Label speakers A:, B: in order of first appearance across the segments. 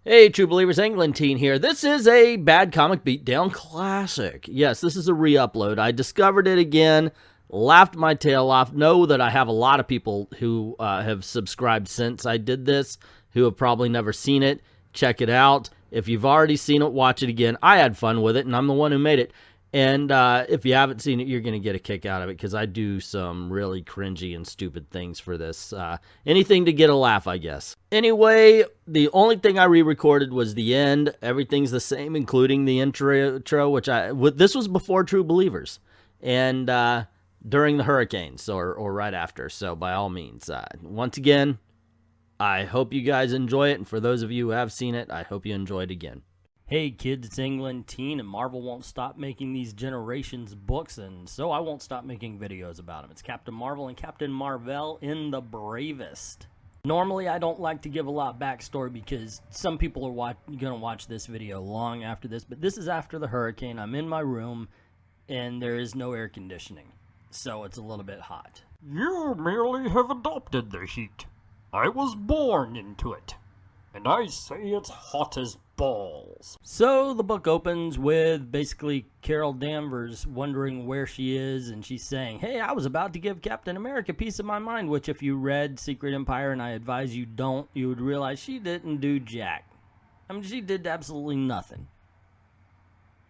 A: Hey, True Believers, Englentine here. This is a Bad Comic Beatdown classic. Yes, this is a re-upload. I discovered it again, laughed my tail off. Know that I have a lot of people who have subscribed since I did this, who have probably never seen it. Check it out. If you've already seen it, watch it again. I had fun with it, and I'm the one who made it. And if you haven't seen it, you're going to get a kick out of it, because I do some really cringy and stupid things for this. Anything to get a laugh, I guess. Anyway, the only thing I re-recorded was the end. Everything's the same, including the intro, which this was before True Believers, and during the hurricanes, or right after. So by all means, once again, I hope you guys enjoy it, and for those of you who have seen it, I hope you enjoy it again. Hey kids, it's Englentine, and Marvel won't stop making these Generations books, and so I won't stop making videos about them. It's Captain Mar-Vell and Captain Mar-Vell in the Bravest. Normally, I don't like to give a lot of backstory because some people are going to watch this video long after this, but this is after the hurricane. I'm in my room, and there is no air conditioning, so it's a little bit hot.
B: You merely have adopted the heat. I was born into it, and I say it's hot as balls.
A: So the book opens with basically Carol Danvers wondering where she is, and she's saying, hey, I was about to give Captain America a piece of my mind, which if you read Secret Empire, and I advise you don't, you would realize she didn't do jack. I mean, she did absolutely nothing.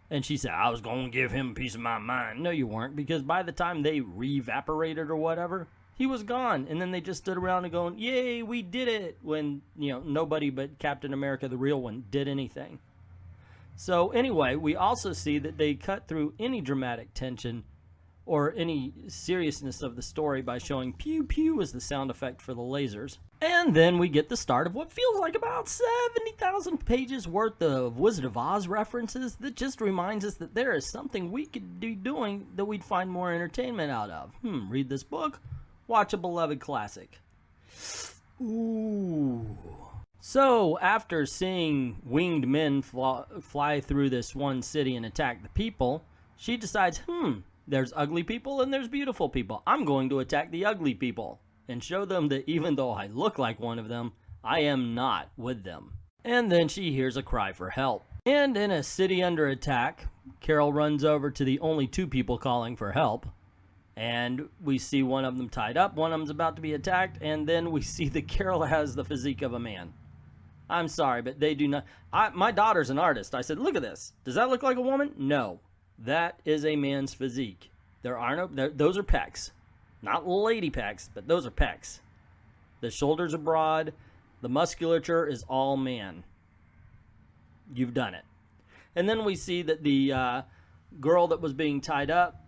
A: And she said, I was going to give him a piece of my mind. No, you weren't, because by the time they re-evaporated or whatever, he was gone, and then they just stood around and going, yay, we did it, when, you know, nobody but Captain America, the real one, did anything. So anyway, we also see that they cut through any dramatic tension or any seriousness of the story by showing pew pew as the sound effect for the lasers. And then we get the start of what feels like about 70,000 pages worth of Wizard of Oz references that just reminds us that there is something we could be doing that we'd find more entertainment out of. Read this book. Watch a beloved classic. Ooh. So, after seeing winged men fly through this one city and attack the people, she decides, there's ugly people and there's beautiful people. I'm going to attack the ugly people and show them that even though I look like one of them, I am not with them. And then she hears a cry for help. And in a city under attack, Carol runs over to the only two people calling for help. And we see one of them tied up, one of them's about to be attacked, and then we see that Carol has the physique of a man. I'm sorry, but they do not. My daughter's an artist. I said, look at this. Does that look like a woman? No. That is a man's physique. There are no, those are pecs. Not lady pecs, but those are pecs. The shoulders are broad. The musculature is all man. You've done it. And then we see that the girl that was being tied up,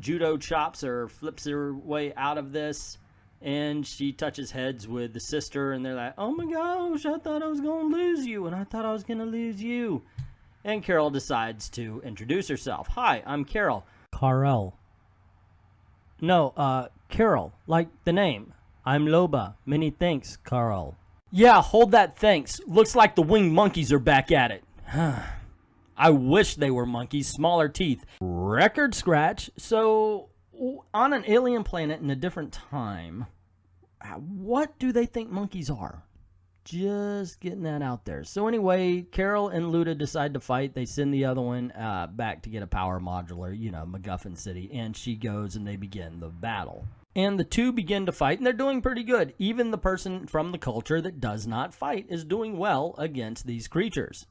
A: judo chops or flips her way out of this, and she touches heads with the sister, and they're like, oh my gosh, I thought I was going to lose you, and I thought I was going to lose you. And Carol decides to introduce herself. Hi, I'm Carol. Carol. No, Carol, like the name. I'm Loba. Many thanks, Carol. Yeah, hold that thanks. Looks like the winged monkeys are back at it. I wish they were monkeys, smaller teeth. Record scratch. So, on an alien planet in a different time, what do they think monkeys are? Just getting that out there. So anyway, Carol and Luda decide to fight. They send the other one back to get a power modular, you know, MacGuffin City. And she goes and they begin the battle. And the two begin to fight, and they're doing pretty good. Even the person from the culture that does not fight is doing well against these creatures.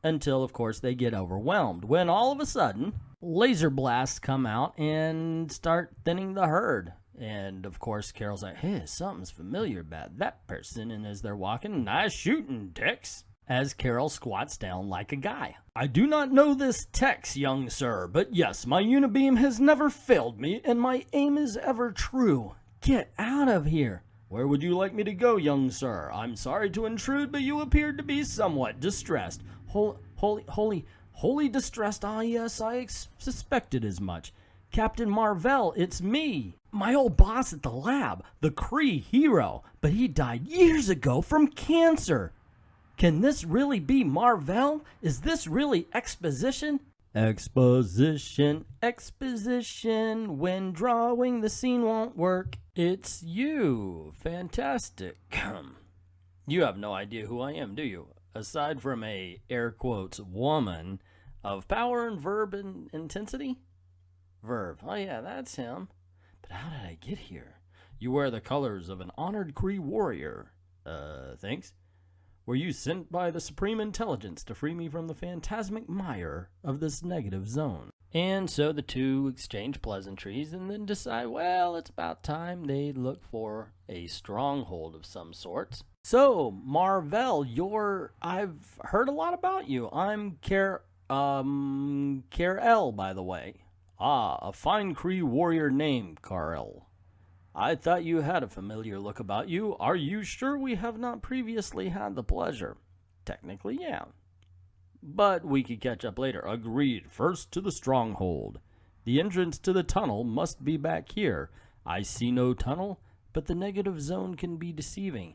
A: Until, of course, they get overwhelmed. When all of a sudden, laser blasts come out and start thinning the herd. And, of course, Carol's like, hey, something's familiar about that person. And as they're walking, nice shooting, Tex. As Carol squats down like a guy. I do not know this Tex, young sir, but yes, my unibeam has never failed me, and my aim is ever true. Get out of here. Where would you like me to go, young sir? I'm sorry to intrude, but you appeared to be somewhat distressed. Holy distressed. Ah, yes, I suspected as much. Captain Mar-Vell, it's me. My old boss at the lab, the Kree hero, but he died years ago from cancer. Can this really be Mar-Vell? Is this really exposition? Exposition. When drawing the scene won't work. It's you. Fantastic. You have no idea who I am, do you? aside from a, air quotes, woman of power and verb and intensity? Verb. Oh yeah, that's him. But how did I get here? You wear the colors of an honored Kree warrior. Thanks. Were you sent by the Supreme Intelligence to free me from the phantasmic mire of this negative zone? And so the two exchange pleasantries and then decide, well, it's about time they look for a stronghold of some sorts. So, Mar-Vell, I've heard a lot about you. I'm Kar-El, by the way. Ah, a fine Kree warrior name, Kar-El. I thought you had a familiar look about you. Are you sure we have not previously had the pleasure? Technically, yeah. But we could catch up later. Agreed. First to the stronghold. The entrance to the tunnel must be back here. I see no tunnel, but the negative zone can be deceiving.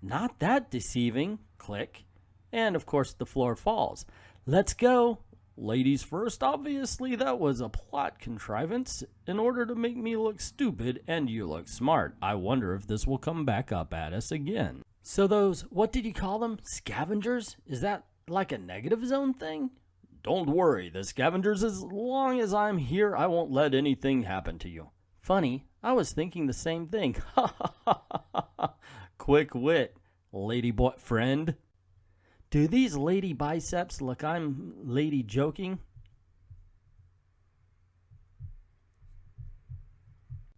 A: Not that deceiving. Click. And of course the floor falls. Let's go. Ladies first. Obviously that was a plot contrivance in order to make me look stupid and you look smart. I wonder if this will come back up at us again. So those, what did you call them? Scavengers? Is that like a negative zone thing? Don't worry, the scavengers, as long as I'm here, I won't let anything happen to you. Funny, I was thinking the same thing. Ha ha ha ha ha. Quick wit, lady boy friend. Do these lady biceps look I'm lady joking?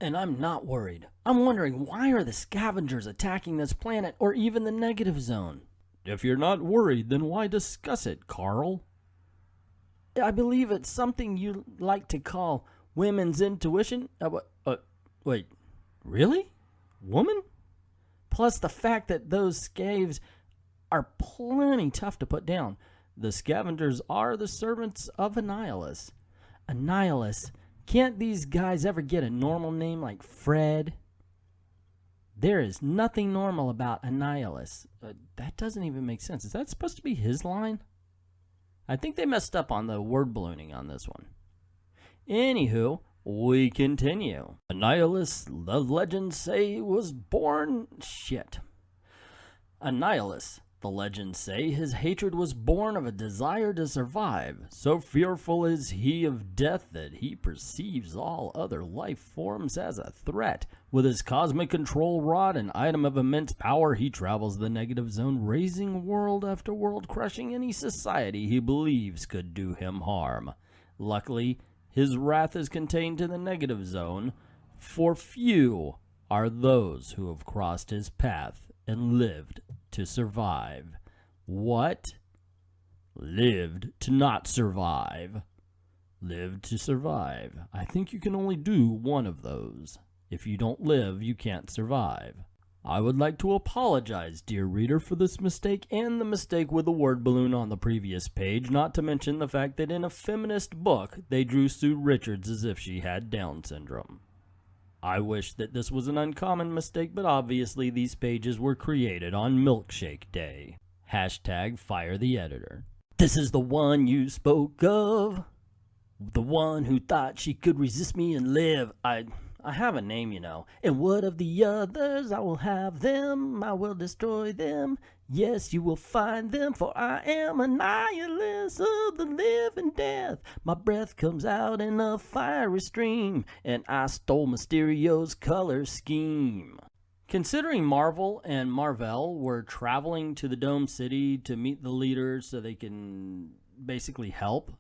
A: And I'm not worried. I'm wondering, why are the scavengers attacking this planet or even the negative zone? If you're not worried, then why discuss it, Carl? I believe it's something you like to call women's intuition. Wait, really? Woman? Plus the fact that those scaves are plenty tough to put down. The scavengers are the servants of Annihilus. Annihilus? Can't these guys ever get a normal name like Fred? There is nothing normal about Annihilus. That doesn't even make sense. Is that supposed to be his line? I think they messed up on the word ballooning on this one. Anywho, we continue. Annihilus, the legends say, was born... Shit. Annihilus, the legends say, his hatred was born of a desire to survive. So fearful is he of death that he perceives all other life forms as a threat. With his cosmic control rod, an item of immense power, he travels the negative zone, razing world after world, crushing any society he believes could do him harm. Luckily, his wrath is contained to the negative zone, for few are those who have crossed his path and lived to survive. What? Lived to not survive. Lived to survive. I think you can only do one of those. If you don't live, you can't survive. I would like to apologize, dear reader, for this mistake and the mistake with the word balloon on the previous page, not to mention the fact that in a feminist book, they drew Sue Richards as if she had Down syndrome. I wish that this was an uncommon mistake, but obviously these pages were created on Milkshake Day. Hashtag fire the editor. This is the one you spoke of. The one who thought she could resist me and live. I have a name, you know. And what of the others? I will have them. I will destroy them. Yes, you will find them, for I am Annihilus of the living death. My breath comes out in a fiery stream, and I stole Mysterio's color scheme. Considering Mar-Vell and Mar-Vell were traveling to the Dome City to meet the leaders so they can basically help,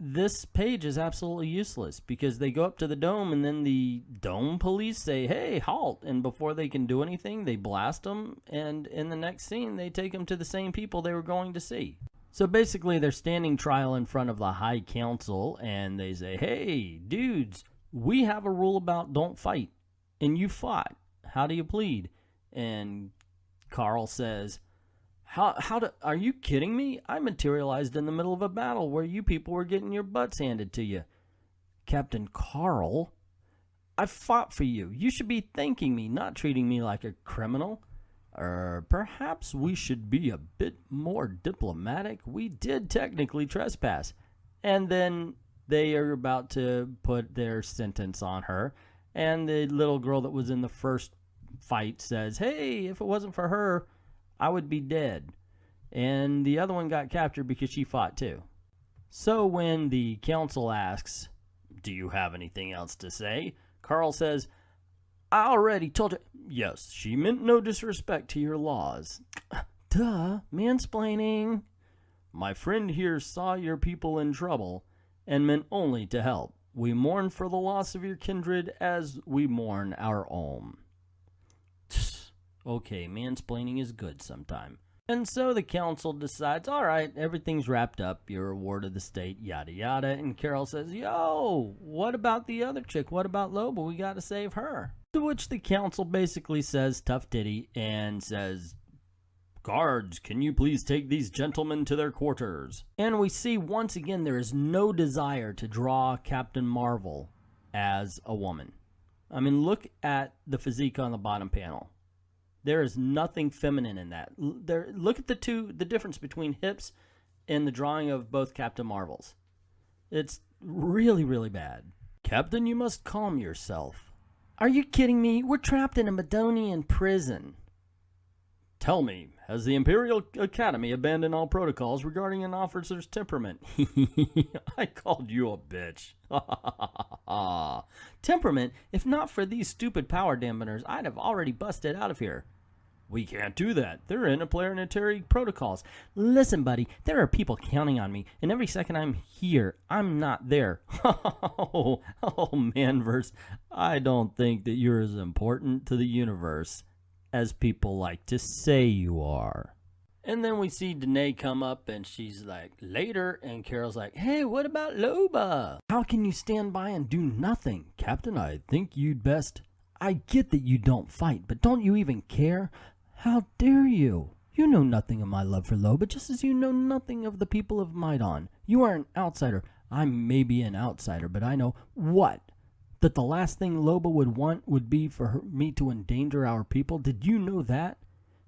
A: this page is absolutely useless because they go up to the dome and then the dome police say, hey, halt. And before they can do anything, they blast them. And in the next scene, they take them to the same people they were going to see. So basically, they're standing trial in front of the High Council and they say, hey, dudes, we have a rule about don't fight. And you fought. How do you plead? And Carl says, are you kidding me? I materialized in the middle of a battle where you people were getting your butts handed to you. Captain Carl, I fought for you. You should be thanking me, not treating me like a criminal. Perhaps we should be a bit more diplomatic. We did technically trespass. And then they are about to put their sentence on her. And the little girl that was in the first fight says, hey, if it wasn't for her, I would be dead. and the other one got captured because she fought too. So when the council asks, "Do you have anything else to say?" Carl says, "I already told you." "Yes, she meant no disrespect to your laws." Duh, mansplaining. "My friend here saw your people in trouble and meant only to help. We mourn for the loss of your kindred as we mourn our own." Okay, mansplaining is good sometime. And so the council decides, all right, everything's wrapped up. You're a ward of the state, yada yada. And Carol says, "Yo, what about the other chick? What about Loba? We got to save her." To which the council basically says, tough titty, and says, "Guards, can you please take these gentlemen to their quarters?" And we see once again there is no desire to draw Captain Mar-Vell as a woman. I mean, look at the physique on the bottom panel. There is nothing feminine in that. Look at the difference between hips and the drawing of both Captain Mar-Vells. It's really, really bad. "Captain, you must calm yourself." "Are you kidding me? We're trapped in a Medonian prison." "Tell me, has the Imperial Academy abandoned all protocols regarding an officer's temperament?" I called you a bitch. "Temperament? If not for these stupid power dampeners, I'd have already busted out of here." "We can't do that. They're interplanetary protocols." "Listen, buddy, there are people counting on me, and every second I'm here, I'm not there." Oh, Manverse, I don't think that you're as important to the universe as people like to say you are. And then we see Danae come up, and she's like, "Later," and Carol's like, "Hey, what about Loba? How can you stand by and do nothing?" "Captain, I think you'd best..." "I get that you don't fight, but don't you even care? How dare you? You know nothing of my love for Loba, just as you know nothing of the people of Maidon. You are an outsider." "I may be an outsider, but I know..." "What? That the last thing Loba would want would be for me to endanger our people? Did you know that?"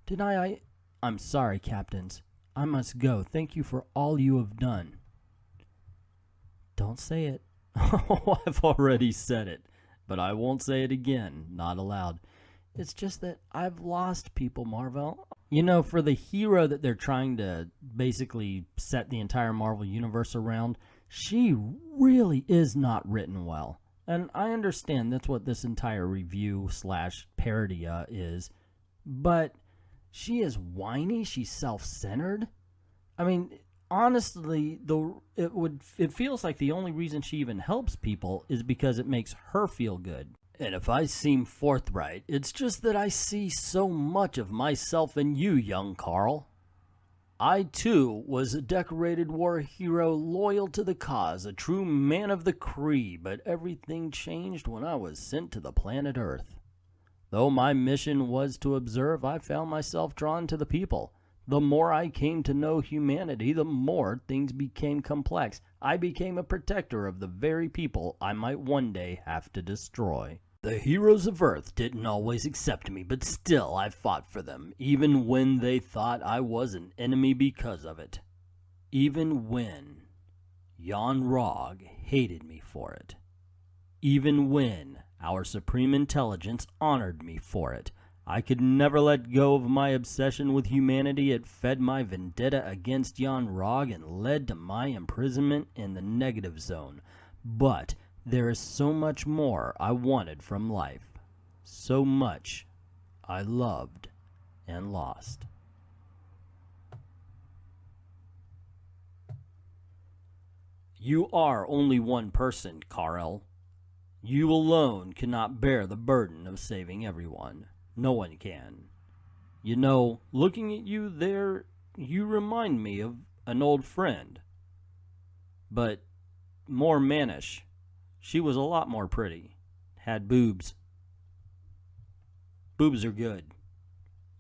A: "Did I... I'm sorry, captains. I must go. Thank you for all you have done." "Don't say it." "Oh, I've already said it, but I won't say it again, not aloud. It's just that I've lost people, Mar-Vell. You know, for the hero that they're trying to basically set the entire Marvel universe around, she really is not written well. And I understand that's what this entire review / parody is, but she is whiny, she's self-centered. I mean, honestly, it feels like the only reason she even helps people is because it makes her feel good. And if I seem forthright, it's just that I see so much of myself in you, young Carl. I, too, was a decorated war hero loyal to the cause, a true man of the Kree, but everything changed when I was sent to the planet Earth. Though my mission was to observe, I found myself drawn to the people. The more I came to know humanity, the more things became complex. I became a protector of the very people I might one day have to destroy. The heroes of Earth didn't always accept me, but still I fought for them, even when they thought I was an enemy because of it. Even when Yon-Rogg hated me for it. Even when our supreme intelligence honored me for it. I could never let go of my obsession with humanity. It fed my vendetta against Yon-Rogg and led to my imprisonment in the negative zone. But there is so much more I wanted from life. So much I loved and lost. You are only one person, Carl. You alone cannot bear the burden of saving everyone. No one can. You know, looking at you there, you remind me of an old friend. But more mannish. She was a lot more pretty. Had boobs. Boobs are good.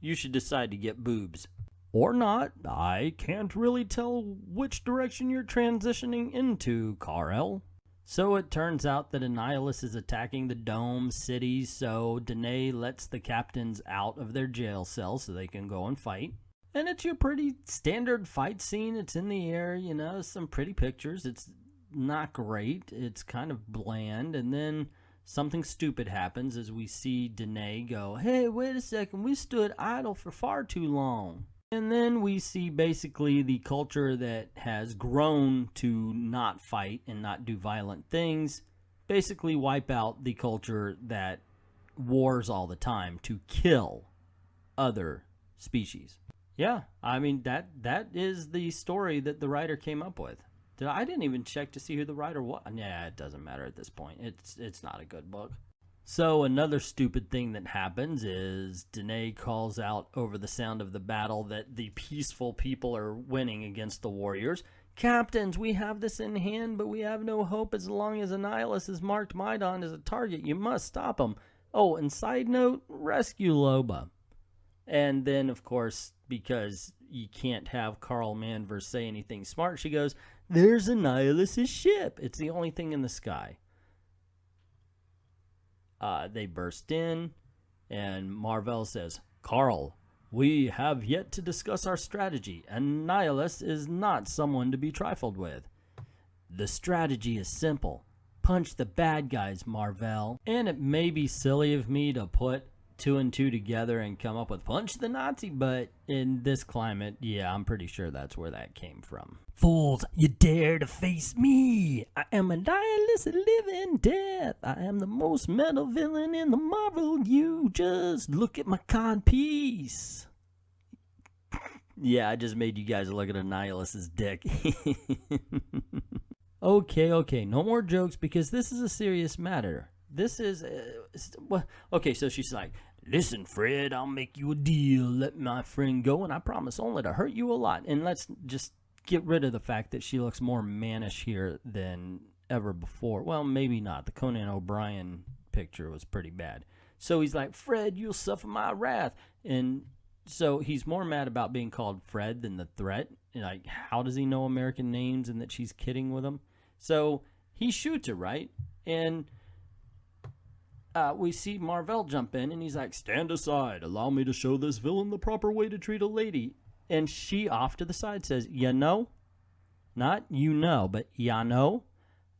A: You should decide to get boobs. Or not. I can't really tell which direction you're transitioning into, Carl. So it turns out that Annihilus is attacking the dome cities, so Danae lets the captains out of their jail cells so they can go and fight. And it's your pretty standard fight scene. It's in the air, you know, some pretty pictures. It's not great. It's kind of bland. And then something stupid happens as we see Danae go, "Hey, wait a second. We stood idle for far too long." And then we see basically the culture that has grown to not fight and not do violent things basically wipe out the culture that wars all the time to kill other species. Yeah, I mean, that is the story that the writer came up with. I didn't even check to see who the writer was. Yeah, it doesn't matter at this point. It's not a good book. So another stupid thing that happens is Danae calls out over the sound of the battle that the peaceful people are winning against the warriors. Captains, we have this in hand, but we have no hope as long as Annihilus has marked Midon as a target. You must stop him. Oh, and side note, rescue Loba. And then, of course, because you can't have Carl Manvers say anything smart, she goes, "There's Annihilus's ship. It's the only thing in the sky." They burst in, and Mar-Vell says, "Carl, we have yet to discuss our strategy. Annihilus is not someone to be trifled with. The strategy is simple. Punch the bad guys, Mar-Vell." And it may be silly of me to put 2 and 2 together and come up with punch the Nazi, but in this climate, yeah, I'm pretty sure that's where that came from. "Fools, you dare to face me! I am Annihilus, living death. I am the most metal villain in the Mar-Vel. You just look at my cod piece." Yeah, I just made you guys look at Annihilus's dick. Okay, no more jokes because this is a serious matter. This is, okay, so she's like, "Listen, Fred, I'll make you a deal. Let my friend go, and I promise only to hurt you a lot." And let's just get rid of the fact that she looks more mannish here than ever before. Well, maybe not. The Conan O'Brien picture was pretty bad. So he's like, "Fred, you'll suffer my wrath." And so he's more mad about being called Fred than the threat. And like, how does he know American names and that she's kidding with him? So he shoots her, right? And we see Mar-Vell jump in, and he's like, "Stand aside. Allow me to show this villain the proper way to treat a lady." And she, off to the side, says, "You know?" Not "you know," but "ya know?"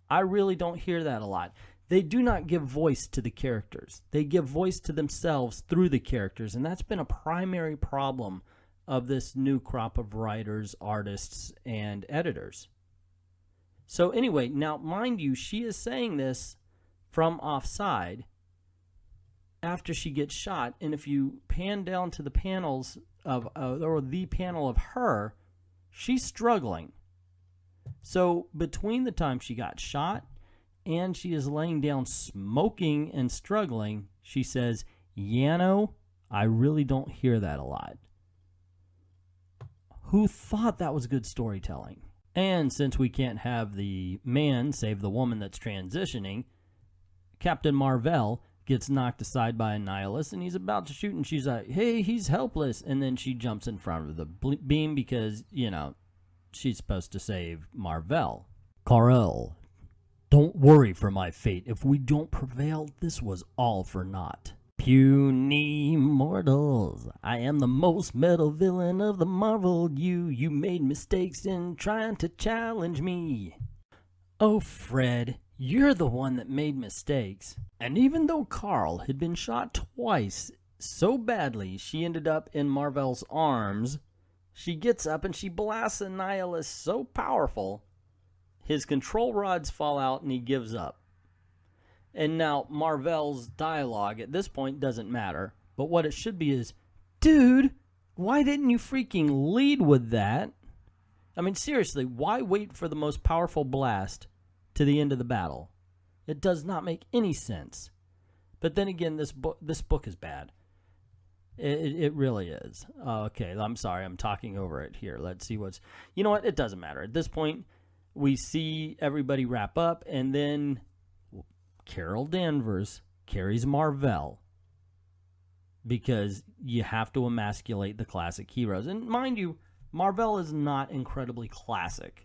A: I really don't hear that a lot. They do not give voice to the characters. They give voice to themselves through the characters, and that's been a primary problem of this new crop of writers, artists, and editors. So anyway, now, mind you, she is saying this from offside after she gets shot, and if you pan down to the panels of or the panel of her, she's struggling. So between the time she got shot and she is laying down smoking and struggling, she says, "Yano, I really don't hear that a lot." Who thought that was good storytelling? And since we can't have the man save the woman that's transitioning, Captain Mar-Vell gets knocked aside by Annihilus, and he's about to shoot, and she's like, "Hey, he's helpless." And then she jumps in front of the beam because, you know, she's supposed to save Mar-Vell. "Carl, don't worry for my fate. If we don't prevail, this was all for naught. Puny mortals, I am the most metal villain of the Mar-Vel. You made mistakes in trying to challenge me." Oh, Fred, you're the one that made mistakes. And even though Carl had been shot twice so badly she ended up in Mar-Vell's arms, she gets up and she blasts Annihilus so powerful, his control rods fall out and he gives up. And now Mar-Vell's dialogue at this point doesn't matter, but what it should be is, "Dude, why didn't you freaking lead with that?" I mean, seriously, why wait for the most powerful blast to the end of the battle? It does not make any sense. But then again, this book is bad. It really is. Okay, I'm sorry, I'm talking over it here. Let's see what's... You know what? It doesn't matter. At this point, we see everybody wrap up, and then Carol Danvers carries Mar-Vell because you have to emasculate the classic heroes. And mind you, Mar-Vell is not incredibly classic.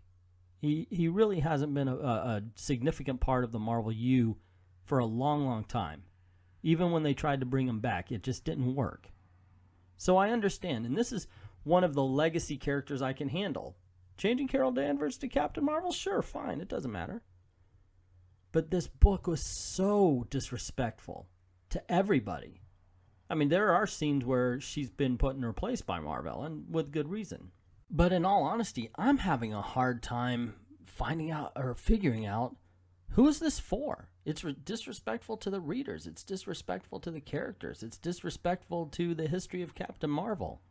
A: He really hasn't been a significant part of the Marvel U for a long, long time. Even when they tried to bring him back, it just didn't work. So I understand, and this is one of the legacy characters I can handle. Changing Carol Danvers to Captain Marvel? Sure, fine, it doesn't matter. But this book was so disrespectful to everybody. I mean, there are scenes where she's been put in her place by Mar-Vell, and with good reason. But in all honesty, I'm having a hard time finding out or figuring out who is this for. It's disrespectful to the readers. It's disrespectful to the characters. It's disrespectful to the history of Captain Mar-Vell.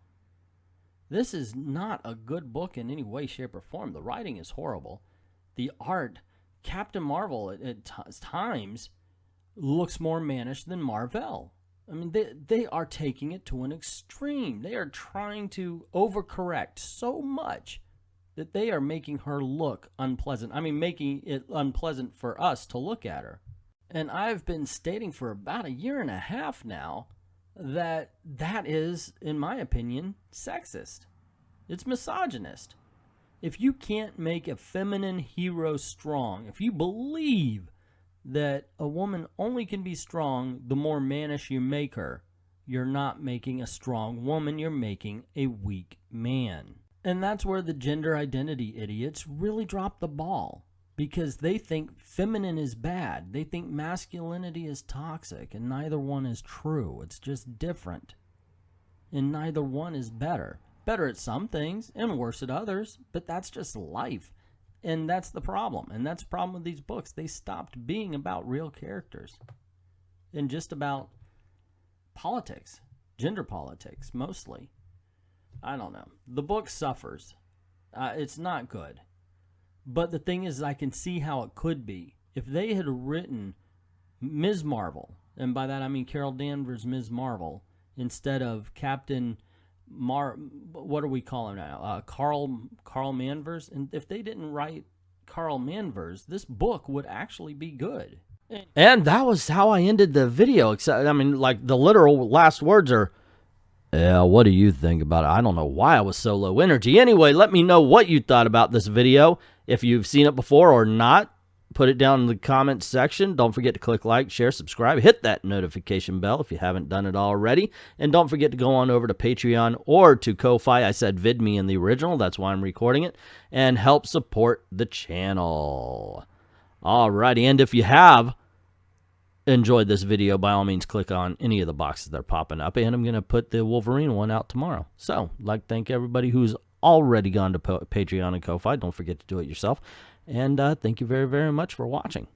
A: This is not a good book in any way, shape, or form. The writing is horrible. The art, Captain Mar-Vell at times looks more mannish than Mar-Vell. I mean, they are taking it to an extreme. They are trying to overcorrect so much that they are making her look unpleasant. I mean, making it unpleasant for us to look at her. And I've been stating for about 1.5 years now that is, in my opinion, sexist. It's misogynist. If you can't make a feminine hero strong, if you believe that a woman only can be strong the more mannish you make her, you're not making a strong woman, you're making a weak man. And that's where the gender identity idiots really drop the ball, because they think feminine is bad. They think masculinity is toxic, and neither one is true. It's just different. And neither one is better. Better at some things and worse at others, but that's just life. And that's the problem. And that's the problem with these books. They stopped being about real characters and just about politics, gender politics, mostly. I don't know. The book suffers. It's not good. But the thing is, I can see how it could be. If they had written Ms. Mar-Vell, and by that I mean Carol Danvers' Ms. Mar-Vell, instead of Captain what are we calling now? Carl Manvers. And if they didn't write Carl Manvers, this book would actually be good. And that was how I ended the video. Except, I mean, like, the literal last words are, yeah, what do you think about it? I don't know why I was so low energy. Anyway, let me know what you thought about this video. If you've seen it before or not, put it down in the comments section. Don't forget to click like, share, subscribe. Hit that notification bell if you haven't done it already. And don't forget to go on over to Patreon or to Ko-Fi. I said VidMe in the original. That's why I'm recording it. And help support the channel. Alrighty, and if you have enjoyed this video, by all means, click on any of the boxes that are popping up. And I'm going to put the Wolverine one out tomorrow. So, I'd like to thank everybody who's already gone to Patreon and Ko-Fi. Don't forget to do it yourself. And thank you very, very much for watching.